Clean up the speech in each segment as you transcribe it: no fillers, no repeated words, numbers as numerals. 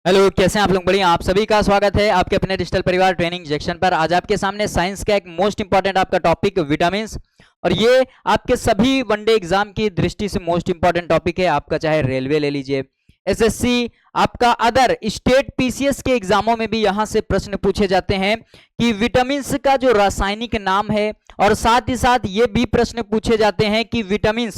Hello, कैसे हैं आप लोग? बढ़िया। आप सभी का स्वागत है आपके अपने डिजिटल परिवार ट्रेनिंग सेक्शन पर। आज आपके सामने साइंस का एक मोस्ट इंपॉर्टेंट आपका टॉपिक विटामिन, और ये आपके सभी वनडे एग्जाम की दृष्टि से मोस्ट इंपॉर्टेंट टॉपिक है आपका। चाहे रेलवे ले लीजिए, एसएससी, आपका अदर स्टेट पीसीएस के एग्जामों में भी यहां से प्रश्न पूछे जाते हैं कि विटामिन का जो रासायनिक नाम है, और साथ ही साथ ये भी प्रश्न पूछे जाते हैं कि विटामिन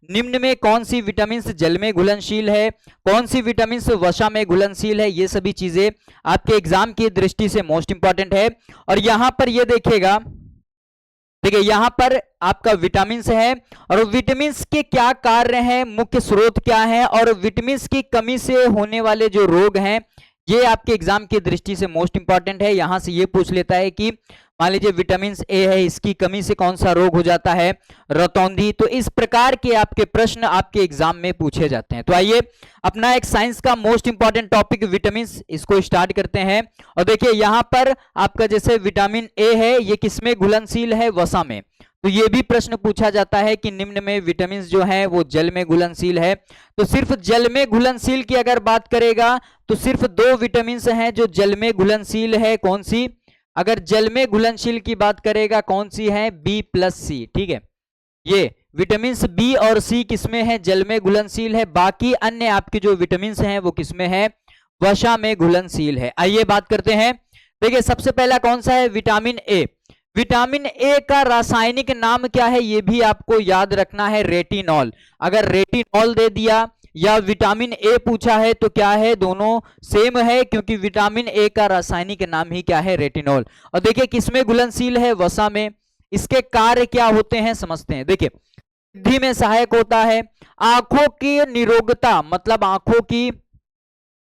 निम्न में कौन सी विटामिन जल में घुलनशील है, कौन सी विटामिन वसा में घुलनशील है। ये सभी चीजें आपके एग्जाम की दृष्टि से मोस्ट इंपॉर्टेंट है। और यहां पर ये देखिएगा, देखिए यहां पर आपका विटामिन है, और विटामिन के क्या कार्य हैं, मुख्य स्रोत क्या है, और विटामिन की कमी से होने वाले जो रोग हैं, ये आपके एग्जाम की दृष्टि से मोस्ट इंपॉर्टेंट है। यहां से ये पूछ लेता है कि मान लीजिए विटामिन ए है, इसकी कमी से कौन सा रोग हो जाता है, रतौंधी। तो इस प्रकार के आपके प्रश्न आपके एग्जाम में पूछे जाते हैं। तो आइए अपना एक साइंस का मोस्ट इंपॉर्टेंट टॉपिक विटामिन, इसको स्टार्ट करते हैं। और देखिए यहां पर आपका जैसे विटामिन ए है, ये किसमें घुलनशील है? वसा में। तो ये भी प्रश्न पूछा जाता है कि निम्न में विटामिन जो है वो जल में घुलनशील है। तो सिर्फ जल में घुलनशील की अगर बात करेगा तो सिर्फ दो विटामिन हैं जो जल में घुलनशील है। कौन सी? अगर जल में घुलनशील की बात करेगा कौन सी है? बी प्लस सी। ठीक है, ये विटामिन बी और सी किसमें है? जल में घुलनशील है। बाकी अन्य आपके जो विटामिन हैं वो किसमें है? वसा में घुलनशील है। आइए बात करते हैं। देखिए सबसे पहला कौन सा है? Vitamin A. विटामिन ए का रासायनिक नाम क्या है? ये भी आपको याद रखना है, रेटिनॉल। अगर रेटिनॉल दे दिया या विटामिन ए पूछा है तो क्या है? दोनों सेम है, क्योंकि विटामिन ए का रासायनिक नाम ही क्या है? रेटिनॉल। और देखिए किसमें घुलनशील है? वसा में। इसके कार्य क्या होते हैं समझते हैं। देखिए वृद्धि में सहायक होता है, आंखों की निरोगता मतलब आंखों की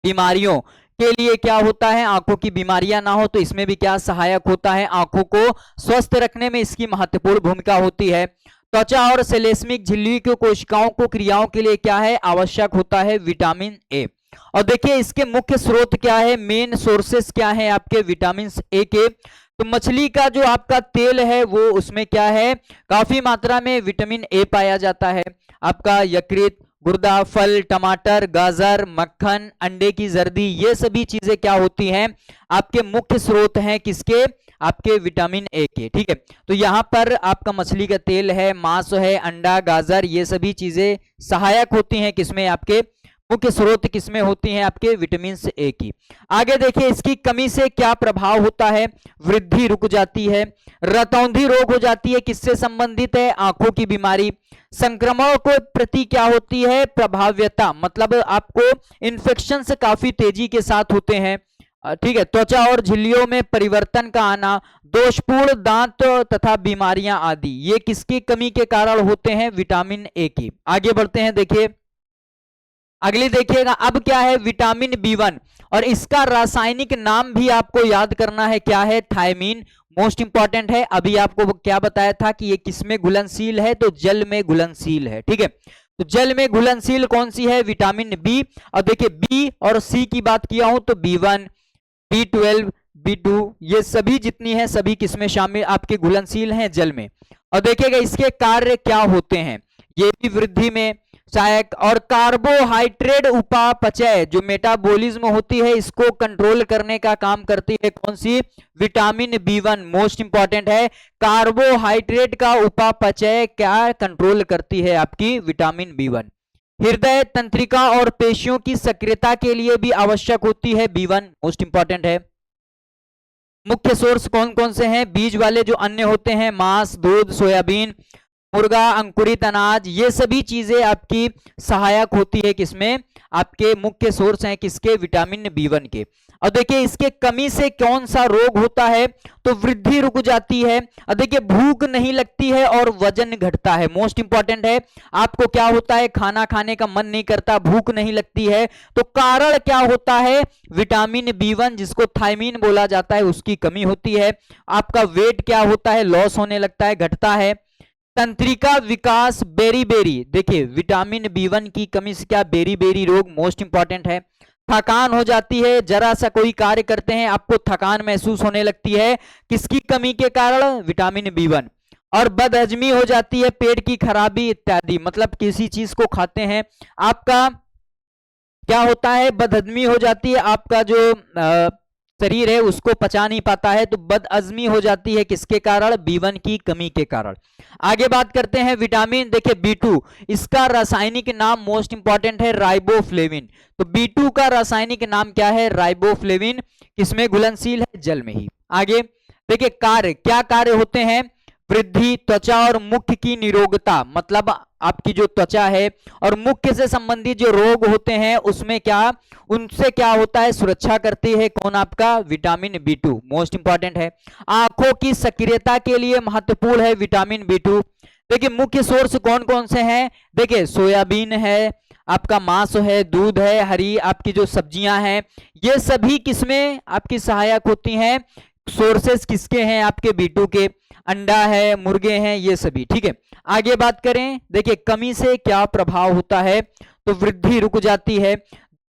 बीमारियों के लिए क्या होता है? आंखों की बीमारियां ना हो तो इसमें भी क्या सहायक होता है? आंखों को स्वस्थ रखने में इसकी महत्वपूर्ण भूमिका होती है। त्वचा और सेलेस्मिक झिल्ली की कोशिकाओं को क्रियाओं के लिए क्या है? आवश्यक होता है विटामिन ए। और देखिए इसके मुख्य स्रोत क्या है? मेन सोर्सेस क्या है आपके विटामिन ए के? तो मछली का जो आपका तेल है वो उसमें क्या है? काफी मात्रा में विटामिन ए पाया जाता है। आपका यकृत, गुर्दा, फल, टमाटर, गाजर, मक्खन, अंडे की जर्दी, ये सभी चीजें क्या होती हैं? आपके मुख्य स्रोत हैं किसके? आपके विटामिन ए के। ठीक है, तो यहां पर आपका मछली का तेल है, मांस है, अंडा, गाजर, ये सभी चीजें सहायक होती हैं किसमें? आपके मुख्य स्रोत किसमें होती हैं? आपके विटामिन ए की। आगे देखिए इसकी कमी से क्या प्रभाव होता है? वृद्धि रुक जाती है, रतौंधी रोग हो जाती है। किससे संबंधित है? आंखों की बीमारी। संक्रमण को प्रति क्या होती है? प्रभाव्यता, मतलब आपको इन्फेक्शन से काफी तेजी के साथ होते हैं। ठीक है, त्वचा और झिल्लियों में परिवर्तन का आना, दोषपूर्ण दांत तथा बीमारियां आदि, ये किसकी कमी के कारण होते हैं? विटामिन ए की। आगे बढ़ते हैं। देखिए अगली देखिएगा, अब क्या है? विटामिन बी1, और इसका रासायनिक नाम भी आपको याद करना है, क्या है? थायमीन। मोस्ट इंपॉर्टेंट है। अभी आपको क्या बताया था कि ये किसमें घुलनशील है? तो जल में घुलनशील है। ठीक है, तो जल में घुलनशील कौन सी है? Vitamin B. और देखिए बी और सी की बात किया हूं तो बी1, बी12, बी2, ये सभी जितनी है सभी किसमें शामिल? आपके घुलनशील हैं जल में। और देखिएगा इसके कार्य क्या होते हैं? ये भी वृद्धि में सहायक, और कार्बोहाइड्रेट उपापचय जो मेटाबॉलिज्म होती है इसको कंट्रोल करने का काम करती है कौन सी? Vitamin B one. मोस्ट इंपॉर्टेंट है, कार्बोहाइड्रेट का उपापचय क्या कंट्रोल करती है? आपकी विटामिन बी1। हृदय, तंत्रिका और पेशियों की सक्रियता के लिए भी आवश्यक होती है बी1। मोस्ट इंपॉर्टेंट है। मुख्य सोर्स कौन कौन से हैं? बीज वाले जो अन्य होते हैं, मांस, दूध, सोयाबीन, मुर्गा, अंकुरित अनाज, ये सभी चीजें आपकी सहायक होती है किसमें? आपके मुख्य सोर्स हैं किसके? विटामिन बी1 के। और देखिए इसके कमी से कौन सा रोग होता है? तो वृद्धि रुक जाती है। और देखिए भूख नहीं लगती है और वजन घटता है। मोस्ट इंपॉर्टेंट है, आपको क्या होता है? खाना खाने का मन नहीं करता, भूख नहीं लगती है, तो कारण क्या होता है? विटामिन बी1 जिसको थायमीन बोला जाता है उसकी कमी होती है। आपका वेट क्या होता है? लॉस होने लगता है, घटता है। तंत्रिका विकास, बेरी, देखिए विटामिन बी1 की कमी से क्या? बेरी रोग। मोस्ट इंपॉर्टेंट है। थकान हो जाती है, जरा सा कोई कार्य करते हैं आपको थकान महसूस होने लगती है, किसकी कमी के कारण? Vitamin B1. और बदहजमी हो जाती है, पेट की खराबी इत्यादि, मतलब किसी चीज को खाते हैं आपका क्या होता है, बदहजमी हो जाती है, आपका जो शरीर है उसको पचा नहीं पाता है, तो बदहजमी हो जाती है किसके कारण, B1 की कमी के कारण। आगे बात करते हैं विटामिन, देखिए B2, इसका रासायनिक नाम मोस्ट इंपॉर्टेंट है राइबोफ्लेविन। तो B2 का रासायनिक नाम क्या है, राइबोफ्लेविन। किसमें घुलनशील है, जल में ही। आगे देखिए कार्य, क्या कार्य होते हैं, वृद्धि, त्वचा और मुख की निरोगता, मतलब आपकी जो त्वचा है और मुख्य से संबंधित जो रोग होते हैं उसमें क्या, उनसे क्या होता है, सुरक्षा करती है। कौन, आपका विटामिन B2 मोस्ट इंपॉर्टेंट है। आंखों की सक्रियता के लिए महत्वपूर्ण है विटामिन B2। देखिए मुख्य सोर्स कौन कौन से हैं, देखिए सोयाबीन है, आपका मांस है, दूध है, हरी आपकी जो सब्जियां हैं, ये सभी किसमें आपकी सहायक होती हैं, सोर्सेस किसके हैं, आपके B2 के। अंडा है, मुर्गे हैं, ये सभी, ठीक है। आगे बात करें, देखिए कमी से क्या प्रभाव होता है, तो वृद्धि रुक जाती है।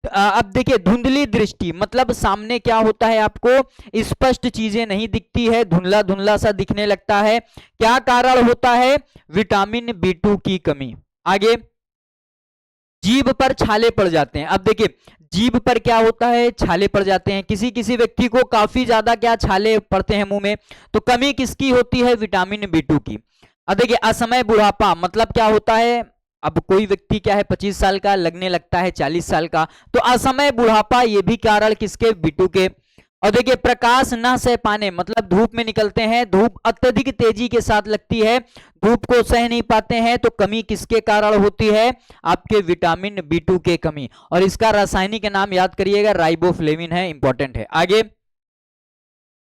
अब देखिए धुंधली दृष्टि, मतलब सामने क्या होता है, आपको स्पष्ट चीजें नहीं दिखती है, धुंधला धुंधला सा दिखने लगता है। क्या कारण होता है, विटामिन B2 की कमी। आगे जीभ पर छाले पड़ जाते हैं। अब देखिए जीभ पर क्या होता है, छाले पड़ जाते हैं, किसी किसी व्यक्ति को काफी ज्यादा क्या छाले पड़ते हैं मुंह में, तो कमी किसकी होती है, विटामिन B2 की। अब देखिए असमय बुढ़ापा, मतलब क्या होता है, अब कोई व्यक्ति क्या है 25 साल का, लगने लगता है 40 साल का, तो असमय बुढ़ापा ये भी कारण किसके, B2 के। और देखिए प्रकाश न सह पाने, मतलब धूप में निकलते हैं, धूप अत्यधिक तेजी के साथ लगती है, धूप को सह नहीं पाते हैं, तो कमी किसके कारण होती है, आपके विटामिन B2 के कमी। और इसका रासायनिक नाम याद करिएगा, राइबोफ्लेविन है, इंपॉर्टेंट है। आगे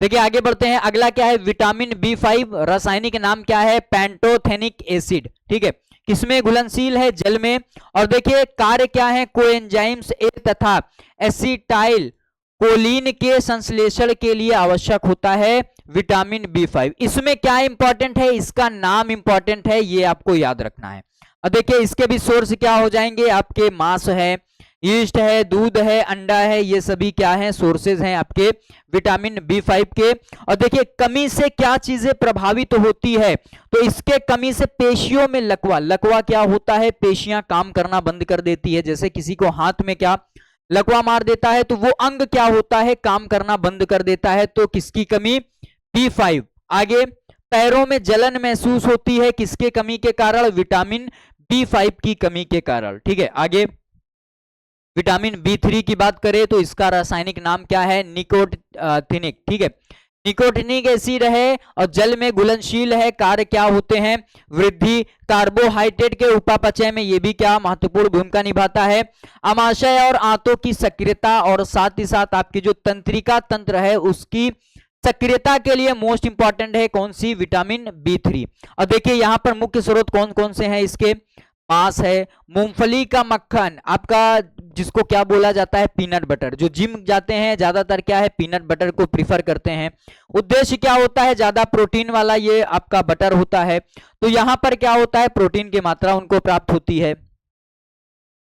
देखिए आगे बढ़ते हैं, अगला क्या है, विटामिन B5, रासायनिक नाम क्या है, पैंटोथेनिक एसिड, ठीक है। किसमें घुलनशील है, जल में। और देखिए कार्य क्या है, कोएंजाइम्स ए तथा एसिटाइल कोलिन के संश्लेषण के लिए आवश्यक होता है विटामिन B5। इसमें क्या इंपॉर्टेंट है, इसका नाम इंपॉर्टेंट है, ये आपको याद रखना है। और देखिए इसके भी सोर्स क्या हो जाएंगे, आपके मांस है, यीस्ट है, दूध है, अंडा है, ये सभी क्या है, सोर्सेज हैं आपके विटामिन B5 के। और देखिए कमी से क्या चीजें प्रभावित होती है, तो इसके कमी से पेशियों में लकवा, लकवा क्या होता है, पेशियां काम करना बंद कर देती है। जैसे किसी को हाथ में क्या लकवा मार देता है, तो वो अंग क्या होता है, काम करना बंद कर देता है, तो किसकी कमी, B5। आगे पैरों में जलन महसूस होती है, किसके कमी के कारण, विटामिन B5 की कमी के कारण, ठीक है। आगे विटामिन B3 की बात करें तो इसका रासायनिक नाम क्या है, निकोटिनिक, ठीक है। निकोटिनिक एसिड है और जल में घुलनशील है। कार्य क्या होते हैं, वृद्धि, कार्बोहाइड्रेट के उपापचय में ये भी क्या महत्वपूर्ण भूमिका निभाता है। आमाशय और आंतों की सक्रियता और साथ ही साथ आपकी जो तंत्रिका तंत्र है उसकी सक्रियता के लिए मोस्ट इंपॉर्टेंट है कौन सी, विटामिन B3। और देखिए यहां पर मुख्य स्रोत कौन कौन से हैं इसके, मांस है, मूंगफली का मक्खन, आपका जिसको क्या बोला जाता है, पीनट बटर। जो जिम जाते हैं ज्यादातर क्या है, पीनट बटर को प्रीफर करते हैं। उद्देश्य क्या होता है, ज्यादा प्रोटीन वाला ये आपका बटर होता है, तो यहां पर क्या होता है, प्रोटीन की मात्रा उनको प्राप्त होती है।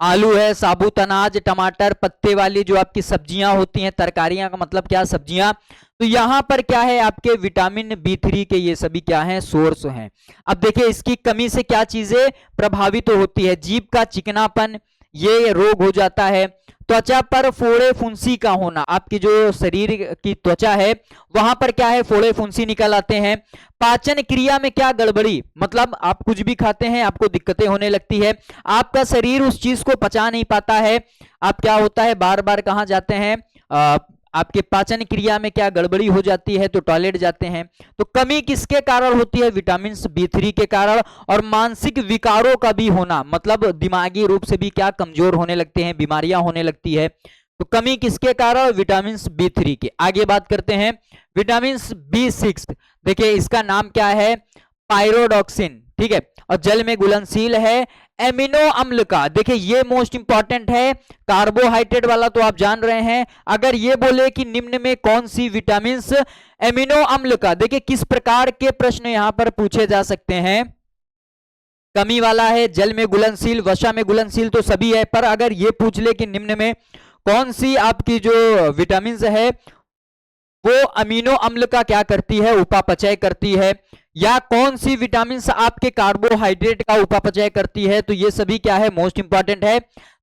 आलू है, साबुत अनाज, टमाटर, पत्ते वाली जो आपकी सब्जियां होती हैं, तरकारियां का मतलब क्या, सब्जियां, तो यहां पर क्या है, आपके विटामिन B3 के ये सभी क्या हैं, सोर्स हैं। अब देखिए इसकी कमी से क्या चीजें प्रभावित होती है, जीभ का चिकनापन, ये रोग हो जाता है। त्वचा पर फोड़े फुंसी का होना, आपकी जो शरीर की त्वचा है वहां पर क्या है, फोड़े फुंसी निकल आते हैं। पाचन क्रिया में क्या गड़बड़ी, मतलब आप कुछ भी खाते हैं आपको दिक्कतें होने लगती है, आपका शरीर उस चीज को पचा नहीं पाता है, आप क्या होता है बार बार कहां जाते हैं, आपके पाचन क्रिया में क्या गड़बड़ी हो जाती है, तो टॉयलेट जाते हैं। तो कमी किसके कारण होती है, विटामिन B3 के कारण। और मानसिक विकारों का भी होना, मतलब दिमागी रूप से भी क्या कमजोर होने लगते हैं, बीमारियां होने लगती है, तो कमी किसके कारण, विटामिन B3 के। आगे बात करते हैं विटामिन B6, देखिए इसका नाम क्या है, पायरोडॉक्सिन, ठीक है। और जल में घुलनशील है। एमिनो अम्ल का, देखिए ये मोस्ट इंपॉर्टेंट है, कार्बोहाइड्रेट वाला तो आप जान रहे हैं। अगर ये बोले कि निम्न में कौन सी विटामिन एमिनो अम्ल का, देखिए किस प्रकार के प्रश्न यहां पर पूछे जा सकते हैं, कमी वाला है, जल में घुलनशील, वसा में घुलनशील, तो सभी है। पर अगर ये पूछ ले कि निम्न में कौन सी आपकी जो विटामिन है वो अमीनो अम्ल का क्या करती है, उपापचय करती है, या कौन सी विटामिन आपके कार्बोहाइड्रेट का उपापचय करती है, तो ये सभी क्या है, मोस्ट इंपॉर्टेंट है।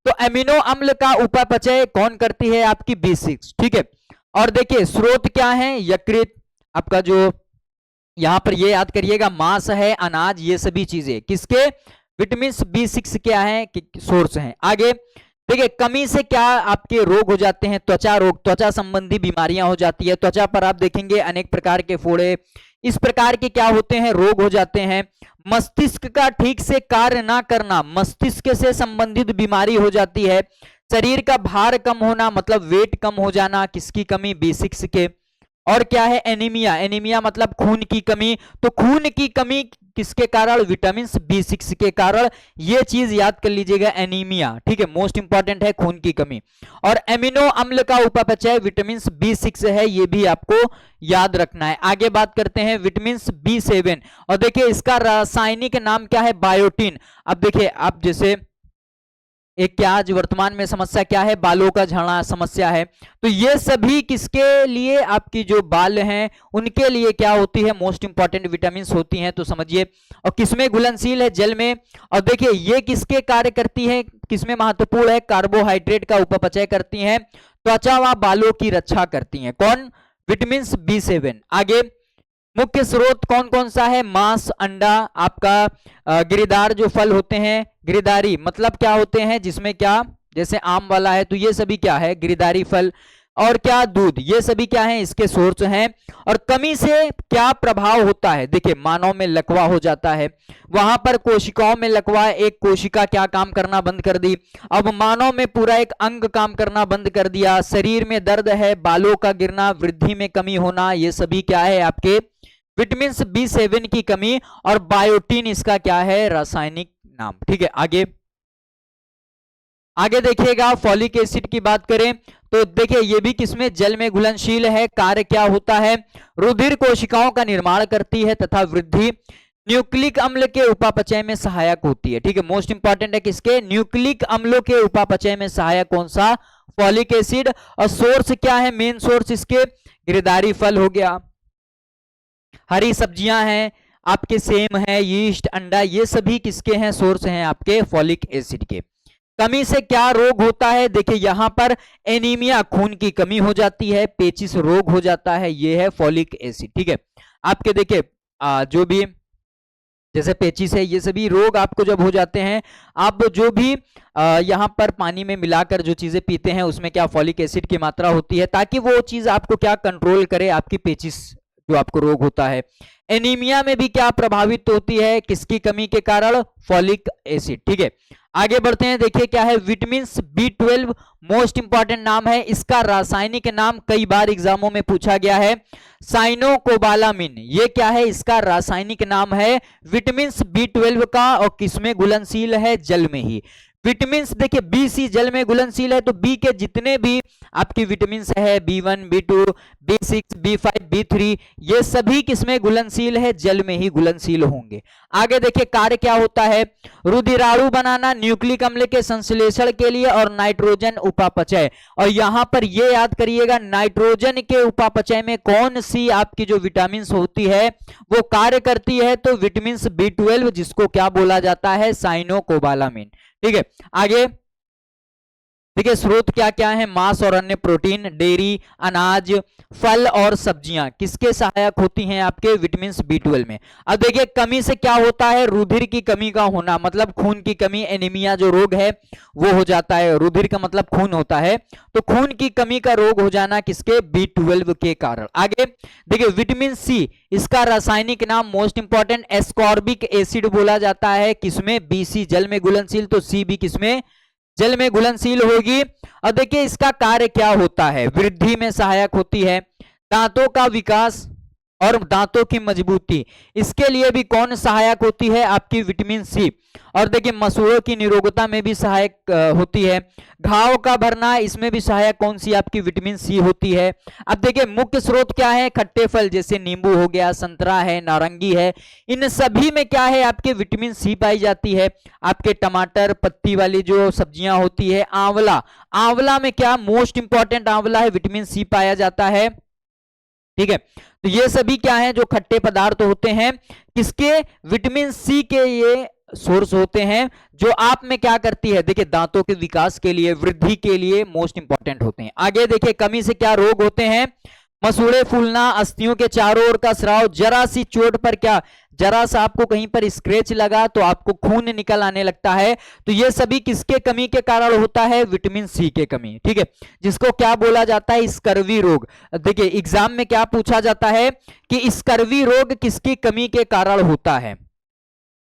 तो अमीनो अम्ल का उपापचय कौन करती है? आपकी B6, ठीक है। और देखिए स्रोत क्या है? यकृत, आपका जो यहां पर ये याद करिएगा, मांस है, अनाज, ये सभी चीजें किसके? विटामिन B6 क्या है? सोर्स है। आगे देखिए कमी से क्या आपके रोग हो जाते हैं? त्वचा रोग, त्वचा संबंधी बीमारियां हो जाती है। त्वचा पर आप देखेंगे अनेक प्रकार के फोड़े, इस प्रकार के क्या होते हैं? रोग हो जाते हैं। मस्तिष्क का ठीक से कार्य ना करना, मस्तिष्क से संबंधित बीमारी हो जाती है। शरीर का भार कम होना, मतलब वेट कम हो जाना, किसकी कमी? B6 के। और क्या है? एनीमिया, एनीमिया मतलब खून की कमी, तो खून की कमी किसके कारण? विटामिन B6 के कारण। ये चीज याद कर लीजिएगा, एनीमिया, ठीक है, मोस्ट इंपॉर्टेंट है खून की कमी। और एमिनो अम्ल का उपापचय विटामिन B6 है, ये भी आपको याद रखना है। आगे बात करते हैं विटामिन B7, और देखिए इसका रासायनिक नाम क्या है? बायोटिन। अब देखिए आप जैसे एक क्या आज वर्तमान में समस्या क्या है? बालों का झड़ना समस्या है। तो ये सभी किसके लिए? आपकी जो बाल हैं उनके लिए क्या होती है? मोस्ट इंपॉर्टेंट विटामिन होती हैं, तो समझिए। और किसमें घुलनशील है? जल में। और देखिए ये किसके कार्य करती है? किसमें महत्वपूर्ण है? कार्बोहाइड्रेट का उपापचय करती हैं, त्वचा व बालों की रक्षा करती हैं। कौन? Vitamin B7। आगे मुख्य स्रोत कौन कौन सा है? मांस, अंडा, आपका गिरिदार जो फल होते हैं, गिरिदारी मतलब क्या होते हैं? जिसमें क्या, जैसे आम वाला है, तो ये सभी क्या है? गिरिदारी फल। और क्या? दूध, ये सभी क्या है? इसके सोर्स हैं। और कमी से क्या प्रभाव होता है? देखिए मानव में लकवा हो जाता है, वहां पर कोशिकाओं में लकवा, एक कोशिका क्या काम करना बंद कर दी, अब मानव में पूरा एक अंग काम करना बंद कर दिया। शरीर में दर्द है, बालों का गिरना, वृद्धि में कमी होना, ये सभी क्या है? आपके विटामिन B7 की कमी। और बायोटिन इसका क्या है? रासायनिक नाम, ठीक है। आगे आगे देखिएगा फॉलिक एसिड की बात करें तो देखिए ये भी किसमें? जल में घुलनशील है। कार्य क्या होता है? रुधिर कोशिकाओं का निर्माण करती है तथा वृद्धि। न्यूक्लिक अम्ल के उपापचय में सहायक होती है, ठीक है। मोस्ट इंपॉर्टेंट है किसके? न्यूक्लिक अम्लों के उपापचय में सहायक कौन सा? Folic acid. और सोर्स क्या है? मेन सोर्स इसके गिरदारी फल हो गया, हरी सब्जियां हैं, आपके सेम है, यीस्ट, अंडा, ये सभी किसके हैं? सोर्स हैं आपके फॉलिक एसिड के। कमी से क्या रोग होता है? देखिए यहां पर एनीमिया, खून की कमी हो जाती है, पेचिस रोग हो जाता है, ये है फॉलिक एसिड, ठीक है। आपके देखिए जो भी जैसे पेचिस है, ये सभी रोग आपको जब हो जाते हैं, आप जो भी यहाँ पर पानी में मिलाकर जो चीजें पीते हैं उसमें क्या फॉलिक एसिड की मात्रा होती है, ताकि वो चीज आपको क्या कंट्रोल करे, आपकी पेचिस जो आपको रोग होता है। एनीमिया में भी क्या प्रभावित होती है? किसकी कमी के कारण? फॉलिक एसिड, ठीक है। आगे बढ़ते हैं, देखिए क्या है? विटामिन B12 मोस्ट इंपॉर्टेंट नाम है, इसका रासायनिक नाम कई बार एग्जामों में पूछा गया है, साइनोकोबालामिन। ये क्या है? इसका रासायनिक नाम है विटामिन B12 का। और किसमें घुलनशील है? जल में ही। विटामिन देखिए B जल में घुलनशील है, तो बी के जितने भी आपकी विटामिन है, B1, B2, B6, B5, B3, ये सभी किसमें घुलनशील है? जल में ही घुलनशील होंगे। आगे देखिए कार्य क्या होता है? रुधिराणु बनाना, न्यूक्लिक अम्ल के संश्लेषण के लिए, और नाइट्रोजन उपापचय। और यहां पर ये याद करिएगा, नाइट्रोजन के उपापचय में कौन सी आपकी जो विटामिन होती है वो कार्य करती है? तो विटामिन B12, जिसको क्या बोला जाता है? साइनोकोबालामिन, ठीक है। आगे देखिए स्रोत क्या क्या है? मांस और अन्य प्रोटीन, डेयरी, अनाज, फल और सब्जियां किसके सहायक होती हैं? आपके विटामिन B12 में। अब देखिए कमी से क्या होता है? रुधिर की कमी का होना, मतलब खून की कमी, एनीमिया जो रोग है वो हो जाता है। रुधिर का मतलब खून होता है, तो खून की कमी का रोग हो जाना किसके? B12 के कारण। आगे देखिए विटामिन C, इसका रासायनिक नाम मोस्ट इंपॉर्टेंट एस्कॉर्बिक एसिड बोला जाता है, किसमें? BC जल में घुलनशील, तो C भी किसमें? जल में घुलनशील होगी। और देखिए इसका कार्य क्या होता है? वृद्धि में सहायक होती है, दांतों का विकास और दांतों की मजबूती, इसके लिए भी कौन सहायक होती है? आपकी विटामिन C। और देखिए मसूड़ों की निरोगता में भी सहायक होती है। घाव का भरना, इसमें भी सहायक कौन सी आपकी? विटामिन C होती है। अब देखिए मुख्य स्रोत क्या है? खट्टे फल, जैसे नींबू हो गया, संतरा है, नारंगी है, इन सभी में क्या है? आपके विटामिन C पाई जाती है। आपके टमाटर, पत्ती वाली जो सब्जियां होती है, आंवला, आंवला में क्या मोस्ट इंपॉर्टेंट आंवला है? विटामिन C पाया जाता है, ठीक है। तो ये सभी क्या है? जो खट्टे पदार्थ होते हैं, किसके? विटामिन C के ये सोर्स होते हैं जो आप में क्या करती है, देखिए दांतों के विकास के लिए, वृद्धि के लिए मोस्ट इंपॉर्टेंट होते हैं। आगे देखिए कमी से क्या रोग होते हैं, मसूड़े फूलना, अस्थियों के चारों ओर का स्राव, जरा सी चोट पर क्या, जरा सा आपको कहीं पर स्क्रैच लगा तो आपको खून निकल आने लगता है, तो ये सभी किसके कमी के कारण होता है, विटामिन सी के कमी। ठीक है, जिसको क्या बोला जाता है, स्कर्वी रोग। देखिए एग्जाम में क्या पूछा जाता है कि स्कर्वी रोग किसकी कमी के कारण होता है,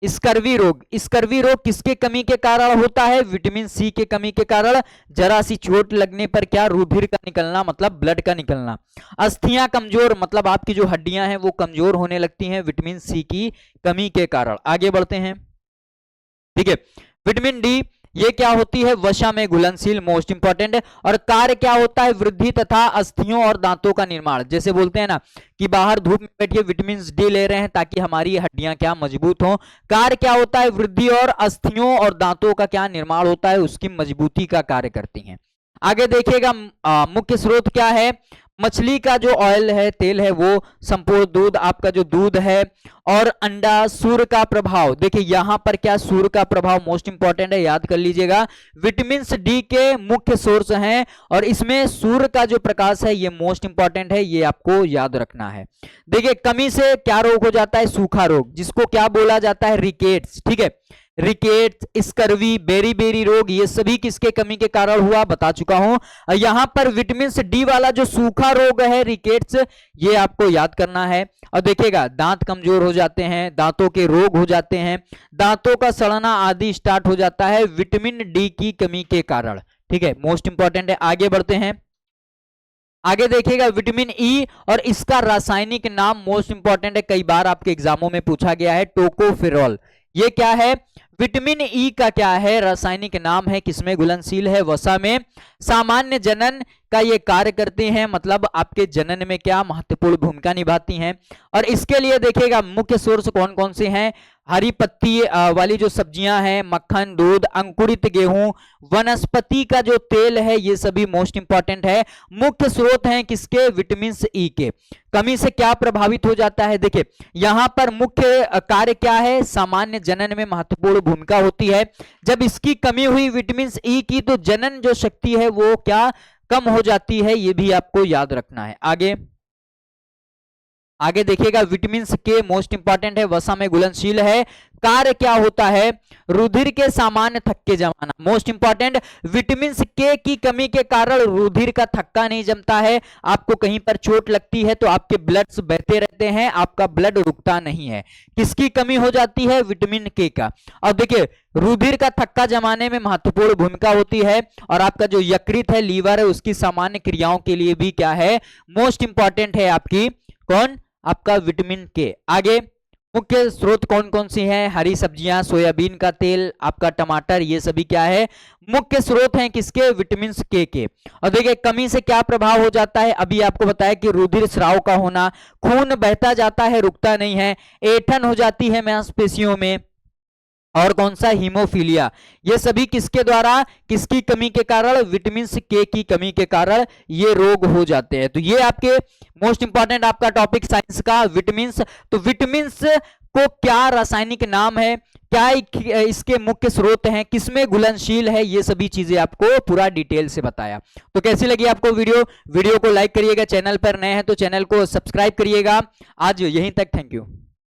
स्कर्वी रोग किसके कमी के कारण होता है, विटामिन सी के कमी के कारण। जरा सी चोट लगने पर क्या, रुधिर का निकलना मतलब ब्लड का निकलना। अस्थियां कमजोर मतलब आपकी जो हड्डियां हैं वो कमजोर होने लगती हैं विटामिन सी की कमी के कारण। आगे बढ़ते हैं। ठीक है, विटामिन डी ये क्या होती है, वसा में घुलनशील, मोस्ट इंपॉर्टेंट। और कार्य क्या होता है, वृद्धि तथा अस्थियों और दांतों का निर्माण। जैसे बोलते हैं ना कि बाहर धूप में बैठिए विटामिन डी ले रहे हैं ताकि हमारी हड्डियां क्या, मजबूत हों। कार्य क्या होता है, वृद्धि और अस्थियों और दांतों का क्या निर्माण होता है, उसकी मजबूती का कार्य करती हैं। आगे देखिएगा मुख्य स्रोत क्या है, मछली का जो ऑयल है, तेल है, वो संपूर्ण दूध, आपका जो दूध है, और अंडा। सूर्य का प्रभाव, देखिए यहां पर क्या, सूर्य का प्रभाव मोस्ट इंपॉर्टेंट है, याद कर लीजिएगा। विटामिन डी के मुख्य सोर्स हैं और इसमें सूर्य का जो प्रकाश है ये मोस्ट इंपॉर्टेंट है, ये आपको याद रखना है। देखिए कमी से क्या रोग हो जाता है, सूखा रोग, जिसको क्या बोला जाता है, रिकेट्स। ठीक है, रिकेट्स, स्कर्वी, बेरी रोग, ये सभी किसके कमी के कारण हुआ, बता चुका हूं। यहां पर विटामिन डी वाला जो सूखा रोग है, रिकेट्स, ये आपको याद करना है। और देखिएगा दांत कमजोर हो जाते हैं, दांतों के रोग हो जाते हैं, दांतों का सड़ना आदि स्टार्ट हो जाता है विटामिन डी की कमी के कारण। ठीक है, मोस्ट इंपॉर्टेंट है। आगे बढ़ते हैं। आगे देखिएगा विटामिन ई और इसका रासायनिक नाम मोस्ट इंपॉर्टेंट है, कई बार आपके एग्जामों में पूछा गया है, टोकोफेरॉल। ये क्या है, विटामिन ई का क्या है, रासायनिक नाम है, किसमें घुलनशील है, वसा में। सामान्य जनन का ये कार्य करते हैं, मतलब आपके जनन में क्या महत्वपूर्ण भूमिका निभाती हैं। और इसके लिए देखिएगा मुख्य सोर्स कौन कौन से हैं, हरी पत्ती वाली जो सब्जियां हैं, मक्खन, दूध, अंकुरित गेहूं, वनस्पति का जो तेल है, ये सभी मोस्ट इंपॉर्टेंट है, मुख्य स्रोत हैं किसके, विटामिन ई के। कमी से क्या प्रभावित हो जाता है, देखिए यहां पर मुख्य कार्य क्या है, सामान्य जनन में महत्वपूर्ण भूमिका होती है। जब इसकी कमी हुई विटामिन ई की तो जनन जो शक्ति है वो क्या, कम हो जाती है, ये भी आपको याद रखना है। आगे देखिएगा विटामिन के मोस्ट इंपॉर्टेंट है, वसा में घुलनशील है। कार्य क्या होता है, रुधिर के सामान्य थक्के जमाना, मोस्ट इंपॉर्टेंट। विटामिन के की कमी के कारण रुधिर का थक्का नहीं जमता है, आपको कहीं पर चोट लगती है तो आपके ब्लड्स बहते रहते हैं, आपका ब्लड रुकता नहीं है। किसकी कमी हो जाती है, विटामिन के का। और देखिए रुधिर का थक्का जमाने में महत्वपूर्ण भूमिका होती है, और आपका जो यकृत है, लीवर है, उसकी सामान्य क्रियाओं के लिए भी क्या है, मोस्ट इंपॉर्टेंट है आपकी कौन, आपका विटामिन के। आगे मुख्य स्रोत कौन कौन सी हैं, हरी सब्जियां, सोयाबीन का तेल, आपका टमाटर, ये सभी क्या है, मुख्य स्रोत हैं किसके, विटामिन के। और देखिए कमी से क्या प्रभाव हो जाता है, अभी आपको बताया कि रुधिर स्राव का होना, खून बहता जाता है, रुकता नहीं है, ऐंठन हो जाती है मांसपेशियों में, और कौन सा, हीमोफीलिया। ये सभी किसके द्वारा, किसकी कमी के कारण, विटामिन के की कमी के कारण ये रोग हो जाते हैं। तो ये आपके मोस्ट इंपॉर्टेंट आपका टॉपिक साइंस का विटामिन। तो विटामिन को क्या रासायनिक नाम है, क्या इसके मुख्य स्रोत हैं, किसमें घुलनशील है, ये सभी चीजें आपको पूरा डिटेल से बताया। तो कैसी लगी आपको वीडियो को लाइक करिएगा, चैनल पर नए हैं तो चैनल को सब्सक्राइब करिएगा। आज यहीं तक, थैंक यू।